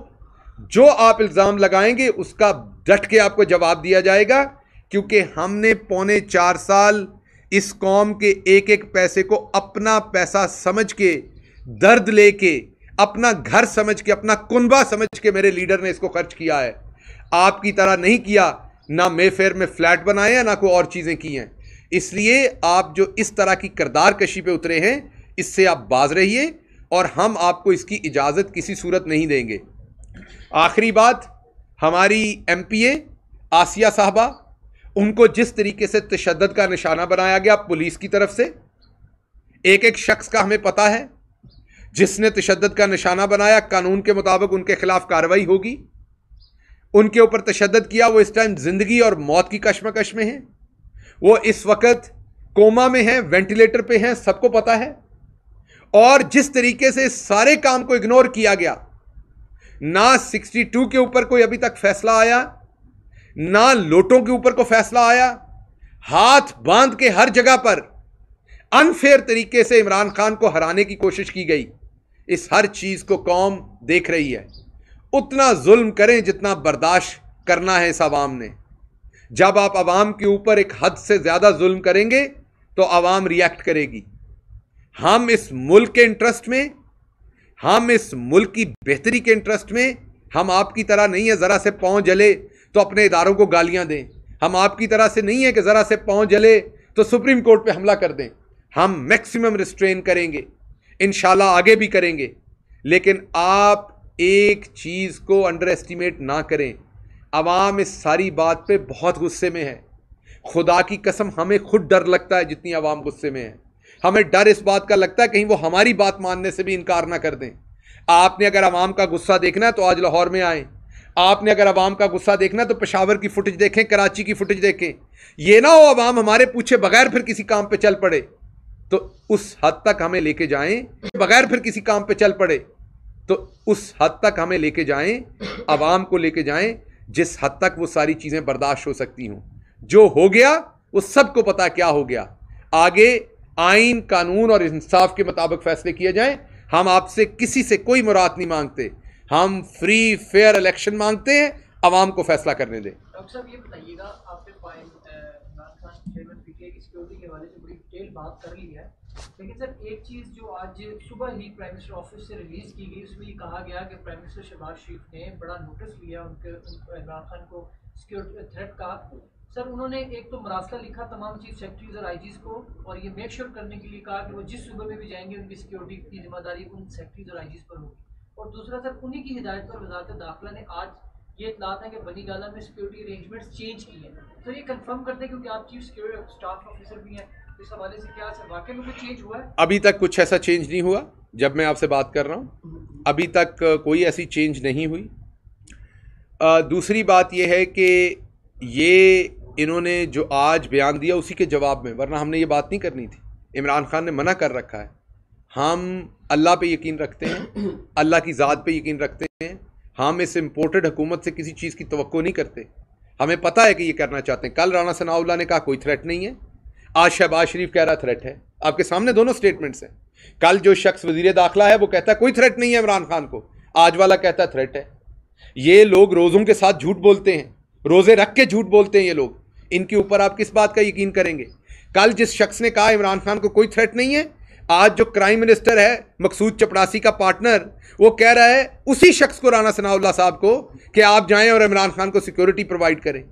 जो आप इल्ज़ाम लगाएंगे उसका डट के आपको जवाब दिया जाएगा, क्योंकि हमने 4.25 साल इस कौम के एक एक पैसे को अपना पैसा समझ के, दर्द लेके, अपना घर समझ के, अपना कुनबा समझ के मेरे लीडर ने इसको खर्च किया है। आपकी तरह नहीं किया, ना मेफेयर में फ्लैट बनाए हैं, ना कोई और चीज़ें की हैं। इसलिए आप जो इस तरह की किरदार कशी पे उतरे हैं, इससे आप बाज रहिए और हम आपको इसकी इजाज़त किसी सूरत नहीं देंगे। आखिरी बात, हमारी MPA आसिया साहबा, उनको जिस तरीके से तशद्दुद का निशाना बनाया गया पुलिस की तरफ से, एक एक शख्स का हमें पता है जिसने तशद्दुद का निशाना बनाया, कानून के मुताबिक उनके खिलाफ कार्रवाई होगी। उनके ऊपर तशद्दुद किया, वो इस टाइम जिंदगी और मौत की कशमकश में हैं। वो इस वक्त कोमा में हैं, वेंटिलेटर पे हैं, सबको पता है। और जिस तरीके से सारे काम को इग्नोर किया गया, ना 62 के ऊपर कोई अभी तक फैसला आया, ना लोटों के ऊपर को फैसला आया, हाथ बांध के हर जगह पर अनफेयर तरीके से इमरान खान को हराने की कोशिश की गई। इस हर चीज को कौम देख रही है। उतना जुल्म करें जितना बर्दाश्त करना है इस अवाम ने। जब आप अवाम के ऊपर एक हद से ज्यादा जुल्म करेंगे तो अवाम रिएक्ट करेगी। हम इस मुल्क के इंटरेस्ट में, हम इस मुल्क की बेहतरी के इंटरेस्ट में, हम आपकी तरह नहीं है जरा से पांव जले तो अपने इदारों को गालियां दें। हम आपकी तरह से नहीं है कि जरा से पांव जले तो सुप्रीम कोर्ट पे हमला कर दें। हम मैक्सिमम रिस्ट्रेन करेंगे, इंशाल्लाह आगे भी करेंगे। लेकिन आप एक चीज़ को अंडर एस्टिमेट ना करें, अवाम इस सारी बात पे बहुत गुस्से में है। खुदा की कसम हमें खुद डर लगता है जितनी अवाम गुस्से में है। हमें डर इस बात का लगता है कहीं वो हमारी बात मानने से भी इनकार ना कर दें। आपने अगर अवाम का गुस्सा देखना है तो आज लाहौर में आए। आपने अगर अवाम का गुस्सा देखना है तो पेशावर की फुटेज देखें, कराची की फुटेज देखें। ये ना हो अवाम हमारे पूछे बगैर फिर किसी काम पे चल पड़े, तो उस हद तक हमें लेके जाएं, बगैर फिर किसी काम पे चल पड़े तो उस हद तक हमें लेके जाएं, अवाम को लेके जाएं जिस हद तक वो सारी चीज़ें बर्दाश्त हो सकती हों। जो हो गया वो सबको पता क्या हो गया। आगे आइन, कानून और इंसाफ के मुताबिक फैसले किए जाएं। हम आपसे किसी से कोई मुराद नहीं मांगते, हम फ्री फेयर इलेक्शन मांगते हैं। अवाम को फैसला करने दें। डॉक्टर साहब ये बताइएगा, आपने इमरान खान चेयरमैन पीटीआई की सिक्योरिटी के हवाले से बड़ी डिटेल बात कर ली है, लेकिन सर एक चीज़ जो आज सुबह ही प्राइम मिनिस्टर ऑफिस से रिलीज़ की गई, उसमें ये कहा गया कि प्राइम मिनिस्टर शहबाज शरीफ ने बड़ा नोटिस लिया उनके इमरान खान को सिक्योरिटी थ्रेट का। सर उन्होंने एक तो मरासला लिखा तमाम चीफ सेक्रेटरीज और आईजीज को, और ये मेक श्योर करने के लिए कहा कि वो जिस सूबे में भी जाएंगे उनकी सिक्योरिटी की जिम्मेदारी उन सेक्रेटरीज और आईजीज पर होगी। और दूसरा सर उन्हीं की हिदायत पर वजारत दाखिला ने आज ये इतलात है कि बनी गाला में सिक्योरिटी अरेंजमेंट्स चेंज किए हैं। तो ये कंफर्म करते हैं क्योंकि आप चीफ सिक्योरिटी स्टाफ ऑफिसर भी हैं, इस हवाले से क्या सर वाकई में कुछ चेंज हुआ है? अभी तक कुछ ऐसा चेंज नहीं हुआ। जब मैं आपसे बात कर रहा हूँ अभी तक कोई ऐसी चेंज नहीं हुई। दूसरी बात यह है कि ये इन्होंने जो आज बयान दिया उसी के जवाब में, वरना हमने ये बात नहीं करनी थी। इमरान खान ने मना कर रखा है। हम अल्लाह पे यकीन रखते हैं, अल्लाह की ज़ात पे यकीन रखते हैं। हम इस इम्पोर्टेड हुकूमत से किसी चीज़ की तवक्को नहीं करते। हमें पता है कि ये करना चाहते हैं। कल राना सनाउल्लाह ने कहा कोई थ्रेट नहीं है, आज शहबाज शरीफ कह रहा थ्रेट है। आपके सामने दोनों स्टेटमेंट्स हैं। कल जो शख्स वजीर दाखिला है वो कहता है कोई थ्रेट नहीं है इमरान खान को, आज वाला कहता है थ्रेट है। ये लोग रोज़ों के साथ झूठ बोलते हैं, रोज़े रख के झूठ बोलते हैं ये लोग। इनके ऊपर आप किस बात का यकीन करेंगे? कल जिस शख्स ने कहा इमरान खान को कोई थ्रेट नहीं है, आज जो क्राइम मिनिस्टर है मकसूद चपड़ासी का पार्टनर, वो कह रहा है उसी शख्स को, राना सनाउल्लाह साहब को, कि आप जाएं और इमरान खान को सिक्योरिटी प्रोवाइड करें।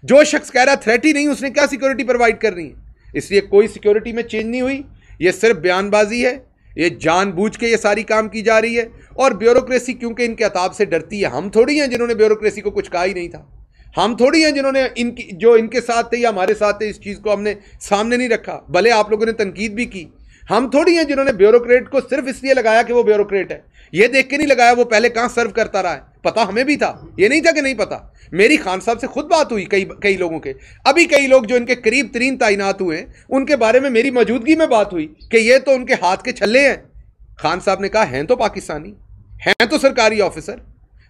जो शख्स कह रहा है थ्रेट ही नहीं, उसने क्या सिक्योरिटी प्रोवाइड करनी है? इसलिए कोई सिक्योरिटी में चेंज नहीं हुई। ये सिर्फ बयानबाजी है, ये जानबूझ के ये सारी काम की जा रही है। और ब्यूरोक्रेसी क्योंकि इनके अताब से डरती है। हम थोड़ी हैं जिन्होंने ब्यूरोक्रेसी को कुछ कहा ही नहीं था, हम थोड़ी हैं जिन्होंने इनकी, जो इनके साथ थे या हमारे साथ थे, इस चीज़ को हमने सामने नहीं रखा, भले आप लोगों ने तनकीद भी की। हम थोड़ी हैं जिन्होंने ब्यूरोक्रेट को सिर्फ इसलिए लगाया कि वो ब्यूरोक्रेट है, ये देख के नहीं लगाया वो पहले कहां सर्व करता रहा है। पता हमें भी था, ये नहीं था कि नहीं पता। मेरी खान साहब से खुद बात हुई कई लोगों के, अभी कई लोग जो इनके करीब तरीन तैनात हुए हैं उनके बारे में मेरी मौजूदगी में बात हुई कि ये तो उनके हाथ के छल्ले हैं। खान साहब ने कहा हैं तो पाकिस्तानी, हैं तो सरकारी ऑफिसर,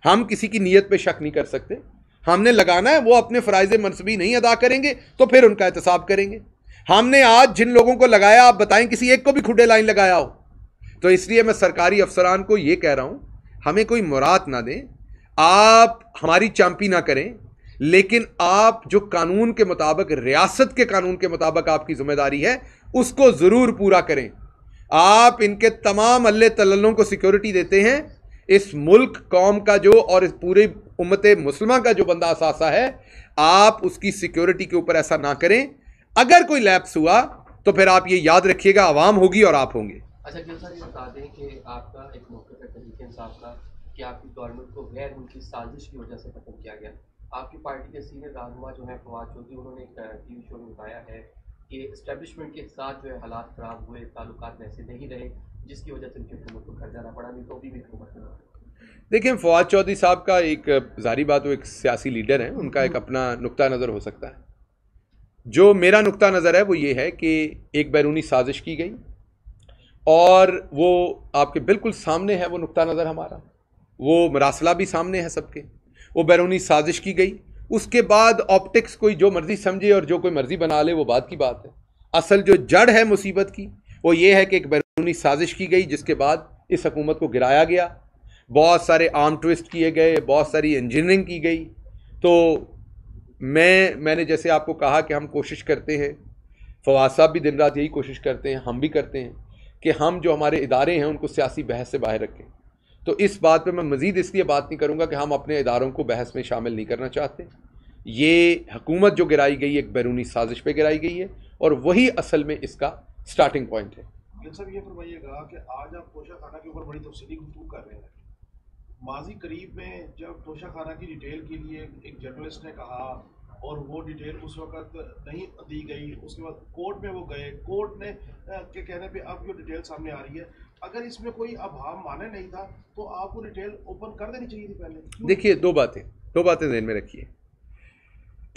हम किसी की नीयत पे शक नहीं कर सकते। हमने लगाना है, वो अपने फ़राइज़ मनसबी नहीं अदा करेंगे तो फिर उनका एहतसाब करेंगे। हमने आज जिन लोगों को लगाया, आप बताएं किसी एक को भी खुडे लाइन लगाया हो? तो इसलिए मैं सरकारी अफसरान को ये कह रहा हूं, हमें कोई मुराद ना दें, आप हमारी चांपी ना करें, लेकिन आप जो कानून के मुताबिक, रियासत के कानून के मुताबिक आपकी जिम्मेदारी है, उसको ज़रूर पूरा करें। आप इनके तमाम अल्ले तल्लों को सिक्योरिटी देते हैं, इस मुल्क कौम का जो और इस पूरे उम्मत मुस्लिमा का जो बंदा असासा है, आप उसकी सिक्योरिटी के ऊपर ऐसा ना करें। अगर कोई लैप्स हुआ तो फिर आप ये याद रखिएगा, आवाम होगी और आप होंगे। अच्छा गिल सर, ये बता दें कि आपका एक मौके पर तहरीक-ए-इंसाफ का कि आपकी गवर्नमेंट को गैर मुल्की साजिश की वजह से खत्म किया गया। आपकी पार्टी के सीनियर रहनुमा जो है फवाद चौधरी, उन्होंने एक टीवी शो में बताया है कि इस्टेब्लिशमेंट के साथ जो है हालात ख़राब हुए, ताल्लुकात वैसे नहीं रहे, जिसकी वजह से उनकी हुकूमत को घर जाना पड़ा, नहीं तो भी हुकूमत में। देखिए, फवाद चौधरी साहब का एक जारी बात, वो एक सियासी लीडर हैं, उनका एक अपना नुक्ता नज़र हो सकता है। जो मेरा नुक्ता नज़र है वो ये है कि एक बैरूनी साजिश की गई और वो आपके बिल्कुल सामने है वो नुक्ता नज़र हमारा, वो मरासला भी सामने है सबके। वो बैरूनी साजिश की गई, उसके बाद ऑप्टिक्स कोई जो मर्ज़ी समझे और जो कोई मर्ज़ी बना ले, वो बात की बात है। असल जो जड़ है मुसीबत की वो ये है कि एक बैरूनी साजिश की गई, जिसके बाद इस हुकूमत को गिराया गया, बहुत सारे आर्म ट्विस्ट किए गए, बहुत सारी इंजीनियरिंग की गई। तो मैंने जैसे आपको कहा कि हम कोशिश करते हैं, फवाद साहब भी दिन रात यही कोशिश करते हैं, हम भी करते हैं कि हम जो हमारे इदारे हैं उनको सियासी बहस से बाहर रखें। तो इस बात पे मैं मज़ीद इसलिए बात नहीं करूँगा कि हम अपने इदारों को बहस में शामिल नहीं करना चाहते। ये हुकूमत जो गिराई गई एक बैरूनी साजिश पे गिराई गई है और वही असल में इसका स्टार्टिंग पॉइंट है। सर ये फरमाइएगा कि आज आप तोशा खाना के ऊपर बड़ी तफसीली गुफ्तगू कर रहे हैं। माजी करीब में जब तोशा खाना की डिटेल के लिए एक जर्नलिस्ट ने कहा और वो डिटेल उस वक्त नहीं दी गई, उसके बाद कोर्ट में वो गए, कोर्ट ने के कहने पे अब जो डिटेल सामने आ रही है, अगर इसमें कोई अभाव माने नहीं था तो आपको डिटेल ओपन कर देनी चाहिए थी पहले। देखिए, दो बातें ज़हन में रखिए।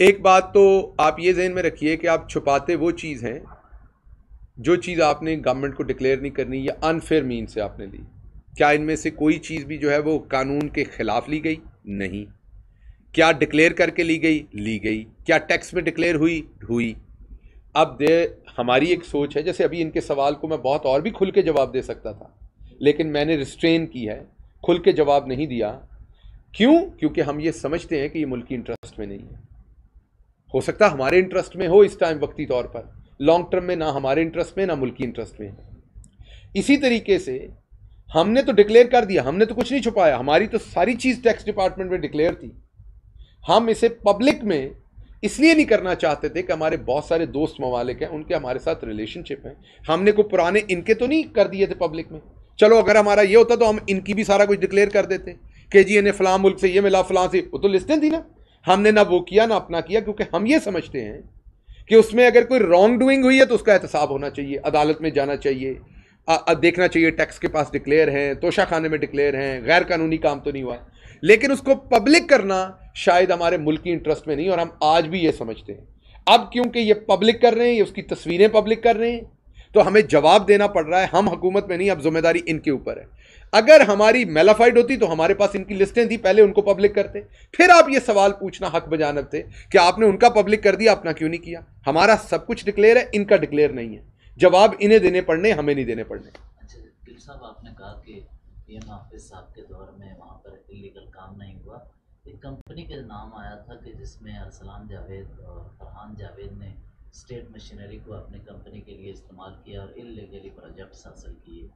एक बात तो आप ये जहन में रखिए कि आप छुपाते वो चीज़ हैं जो चीज़ आपने गवर्नमेंट को डिक्लेयर नहीं करनी या अनफेयर मीन से आपने ली। क्या इनमें से कोई चीज़ भी जो है वो कानून के ख़िलाफ़ ली गई? नहीं। क्या डिक्लेयर करके ली गई? ली गई। क्या टैक्स में डिक्लेयर हुई? अब हमारी एक सोच है, जैसे अभी इनके सवाल को मैं बहुत और भी खुल के जवाब दे सकता था, लेकिन मैंने रिस्ट्रेन की है, खुल के जवाब नहीं दिया। क्यों? क्योंकि हम ये समझते हैं कि ये मुल्की इंटरेस्ट में नहीं है। हो सकता हमारे इंटरेस्ट में हो इस टाइम वक्ती तौर पर, लॉन्ग टर्म में ना हमारे इंटरेस्ट में ना मुल्की इंटरेस्ट में है। इसी तरीके से हमने तो डिक्लेयर कर दिया, हमने तो कुछ नहीं छुपाया, हमारी तो सारी चीज़ टैक्स डिपार्टमेंट में डिक्लेयर थी। हम इसे पब्लिक में इसलिए नहीं करना चाहते थे कि हमारे बहुत सारे दोस्त ममालिक हैं, उनके हमारे साथ रिलेशनशिप हैं। हमने को पुराने इनके तो नहीं कर दिए थे पब्लिक में। चलो अगर हमारा ये होता तो हम इनकी भी सारा कुछ डिक्लेयर कर देते कि जी इन्हें फ़लाँ मुल्क से ये मिला, फ़लाँ से, वो तो लिस्टें थी ना। हमने ना वो किया ना अपना किया, क्योंकि हम ये समझते हैं कि उसमें अगर कोई रॉन्ग डूइंग हुई है तो उसका एहतसाब होना चाहिए, अदालत में जाना चाहिए, देखना चाहिए टैक्स के पास डिक्लेयर हैं, तोशा खाने में डिक्लेयर हैं, गैर कानूनी काम तो नहीं हुआ। लेकिन उसको पब्लिक करना शायद हमारे मुल्क की इंटरेस्ट में नहीं, और हम आज भी ये समझते हैं। अब क्योंकि ये पब्लिक कर रहे हैं, ये उसकी तस्वीरें पब्लिक कर रहे हैं, तो हमें जवाब देना पड़ रहा है। हम हुकूमत में नहीं, अब जिम्मेदारी इनके ऊपर है। अगर हमारी मेलाफाइड होती तो हमारे पास इनकी लिस्टें थी, पहले उनको पब्लिक करते, फिर आप ये सवाल पूछना हक बजानब थे कि आपने उनका पब्लिक कर दिया, अपना क्यों नहीं किया। हमारा सब कुछ डिक्लेयर है, इनका डिक्लेयर नहीं है। जवाब इन्हें देने पड़ने, हमें नहीं देने पड़ने। अच्छा गिल साहब, आपने कहा कि पीएम हाफिज साहब के दौर में वहाँ पर इलीगल काम नहीं हुआ। एक कंपनी के नाम आया था कि जिसमें अरसलान जावेद और फरहान जावेद ने स्टेट मशीनरी को अपनी कंपनी के लिए इस्तेमाल किया और इलीगली प्रोजेक्ट्स हासिल किए,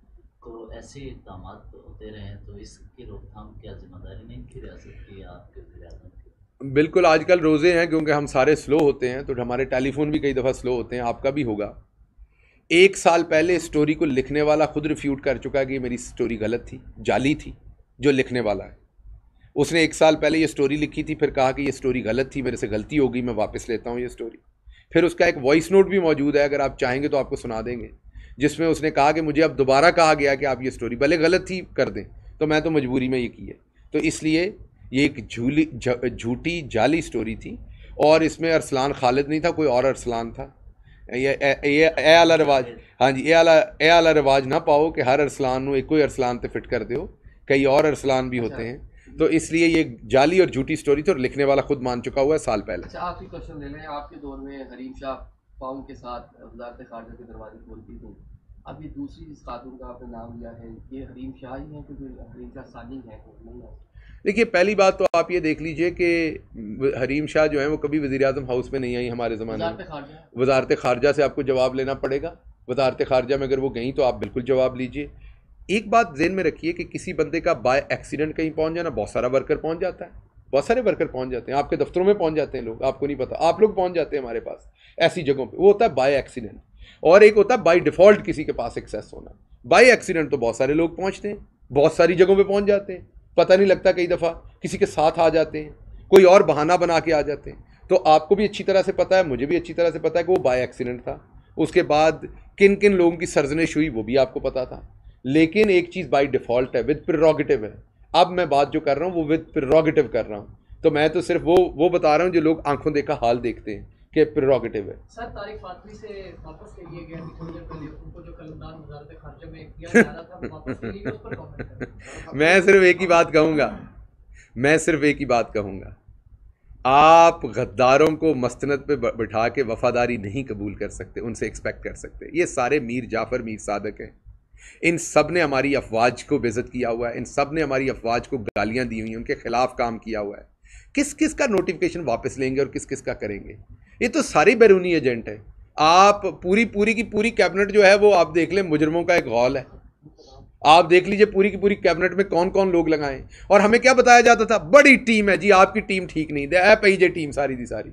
तो ऐसे इक़दाम होते रहे तो इसकी रोकथाम क्या जिम्मेदारी नहीं की रियासत की या आपके वज़ीर-ए-आज़म की? बिल्कुल, आजकल रोज़े हैं क्योंकि हम सारे स्लो होते हैं तो हमारे टेलीफोन भी कई दफ़ा स्लो होते हैं, आपका भी होगा। 1 साल पहले स्टोरी को लिखने वाला खुद रिफ्यूट कर चुका है कि मेरी स्टोरी गलत थी, जाली थी, जो लिखने वाला है। उसने 1 साल पहले ये स्टोरी लिखी थी, फिर कहा कि ये स्टोरी गलत थी, मेरे से गलती हो गई, मैं वापस लेता हूँ ये स्टोरी। फिर उसका एक वॉइस नोट भी मौजूद है, अगर आप चाहेंगे तो आपको सुना देंगे, जिसमें उसने कहा कि मुझे अब दोबारा कहा गया कि आप ये स्टोरी भले गलत थी कर दें, तो मैं तो मजबूरी में ये की है। तो इसलिए ये एक झूठी जाली स्टोरी थी और इसमें अरसलान खालिद नहीं था, कोई और अरसलान था। ये आला रिवाज, हाँ जी, ये आला रिवाज ना पाओ कि हर अरसलान को एक कोई अरसलान पे फिट कर दो, कई और अरसलान भी होते हैं। तो इसलिए ये जाली और झूठी स्टोरी थी और लिखने वाला खुद मान चुका हुआ है साल पहले। अच्छा, आखिरी क्वेश्चन ले लें। आपके दौर में हरीम शाह फाउंड के साथ वज़ारत ख़ारजा के दरवाजे खोलती थी, अब ये दूसरी जिस खातून का आपने नाम लिया है, ये हरीम शाह ही है क्योंकि हरीम शाह सानी है नहीं है? देखिए, पहली बात तो आप ये देख लीजिए कि हरीम शाह जो है वो कभी वज़ीर-ए-आज़म हाउस में नहीं आई हमारे ज़माने में। वज़ारत ख़ारजा से आपको जवाब लेना पड़ेगा। वज़ारत ख़ारजा में अगर वो गई तो आप बिल्कुल जवाब लीजिए। एक बात ज़हन में रखिए कि किसी बंदे का बाय एक्सीडेंट कहीं पहुंच जाना, बहुत सारा वर्कर पहुंच जाता है, बहुत सारे वर्कर पहुंच जाते हैं, आपके दफ्तरों में पहुंच जाते हैं लोग, आपको नहीं पता, आप लोग पहुंच जाते हैं हमारे पास ऐसी जगहों पे। वो होता है बाय एक्सीडेंट, और एक होता है बाय डिफ़ॉल्ट किसी के पास एक्सेस होना। बाय एक्सीडेंट तो बहुत सारे लोग पहुँचते हैं, बहुत सारी जगहों पर पहुँच जाते हैं, पता नहीं लगता, कई दफ़ा किसी के साथ आ जाते हैं, कोई और बहाना बना के आ जाते हैं। तो आपको भी अच्छी तरह से पता है, मुझे भी अच्छी तरह से पता है कि वो बाय एक्सीडेंट था। उसके बाद किन किन लोगों की सरजनिश हुई वो भी आपको पता था। लेकिन एक चीज़ बाय डिफ़ॉल्ट है, विद प्रेरोगेटिव है। अब मैं बात जो कर रहा हूँ वो विद प्रेरोगेटिव कर रहा हूँ, तो मैं तो सिर्फ वो बता रहा हूँ जो लोग आंखों देखा हाल देखते हैं कि प्रेरोगेटिव है। सर, तारिक फातमी से वापस ले लिया गया कि थोड़ी देर पहले उनको जो कलमदान वज़ारत ख़ारजा में किया जा रहा था वो वापस ले लिया, उस पर कमेंट करें। मैं सिर्फ एक ही बात कहूँगा, आप गद्दारों को मस्तनद पे बिठा के वफादारी नहीं कबूल कर सकते, उनसे एक्सपेक्ट कर सकते। ये सारे मीर जाफ़र, मीर सादक हैं, इन सब ने हमारी अफवाज को बेइज्जत किया हुआ है, इन सब ने हमारी अफवाज को गालियां दी हुई हैं, उनके खिलाफ काम किया हुआ है। किस किस का नोटिफिकेशन वापस लेंगे और किस किस का करेंगे? ये तो सारी बैरूनी एजेंट है। आप पूरी की पूरी कैबिनेट जो है वो आप देख लें, मुजरमों का एक गौल है। आप देख लीजिए पूरी की पूरी कैबिनेट में कौन कौन लोग लगाएं, और हमें क्या बताया जाता था, बड़ी टीम है जी, आपकी टीम ठीक नहीं दे पीजे टीम सारी दी सारी।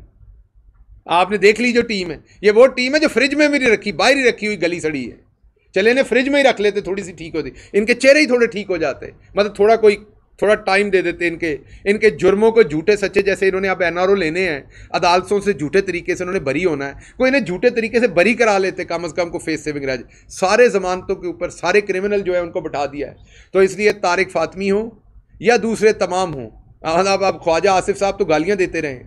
आपने देख ली जो टीम है, ये वो टीम है जो फ्रिज में भी नहीं रखी, बाहर ही रखी हुई गली सड़ी है। चले इन्हें फ्रिज में ही रख लेते, थोड़ी सी ठीक होती, इनके चेहरे ही थोड़े ठीक हो जाते, मतलब थोड़ा टाइम दे देते इनके जुर्मों को झूठे सच्चे, जैसे इन्होंने अब एनआरओ लेने हैं अदालतों से, झूठे तरीके से उन्होंने बरी होना है, कोई इन्हें झूठे तरीके से बरी करा लेते, कम अज़ कम को फेस सेविंग रह जाए। सारे जमानतों के ऊपर सारे क्रिमिनल जो है उनको बिठा दिया है। तो इसलिए तारिक फातमी हो या दूसरे तमाम हों, अब ख्वाजा आसिफ साहब तो गालियाँ देते रहे,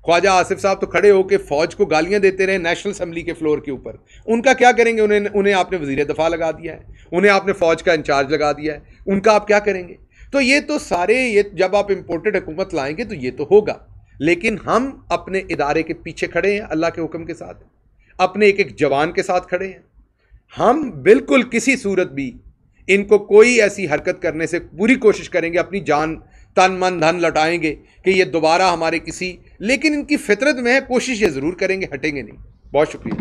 ख्वाजा आसिफ साहब तो खड़े होकर फ़ौज को गालियां देते रहे नेशनल असम्बली के फ्लोर के ऊपर। उनका क्या करेंगे? उन्हें आपने वज़ीर दफ़ा लगा दिया है, उन्हें आपने फ़ौज का इंचार्ज लगा दिया है, उनका आप क्या करेंगे? तो ये तो सारे, ये जब आप इम्पोर्टेड हुकूमत लाएंगे तो ये तो होगा, लेकिन हम अपने इदारे के पीछे खड़े हैं, अल्लाह के हुक्म के साथ, अपने एक एक जवान के साथ खड़े हैं। हम बिल्कुल किसी सूरत भी इनको कोई ऐसी हरकत करने से पूरी कोशिश करेंगे, अपनी जान तन मन धन लौटाएंगे कि ये दोबारा हमारे किसी, लेकिन इनकी फितरत में है, कोशिश ये ज़रूर करेंगे, हटेंगे नहीं। बहुत शुक्रिया।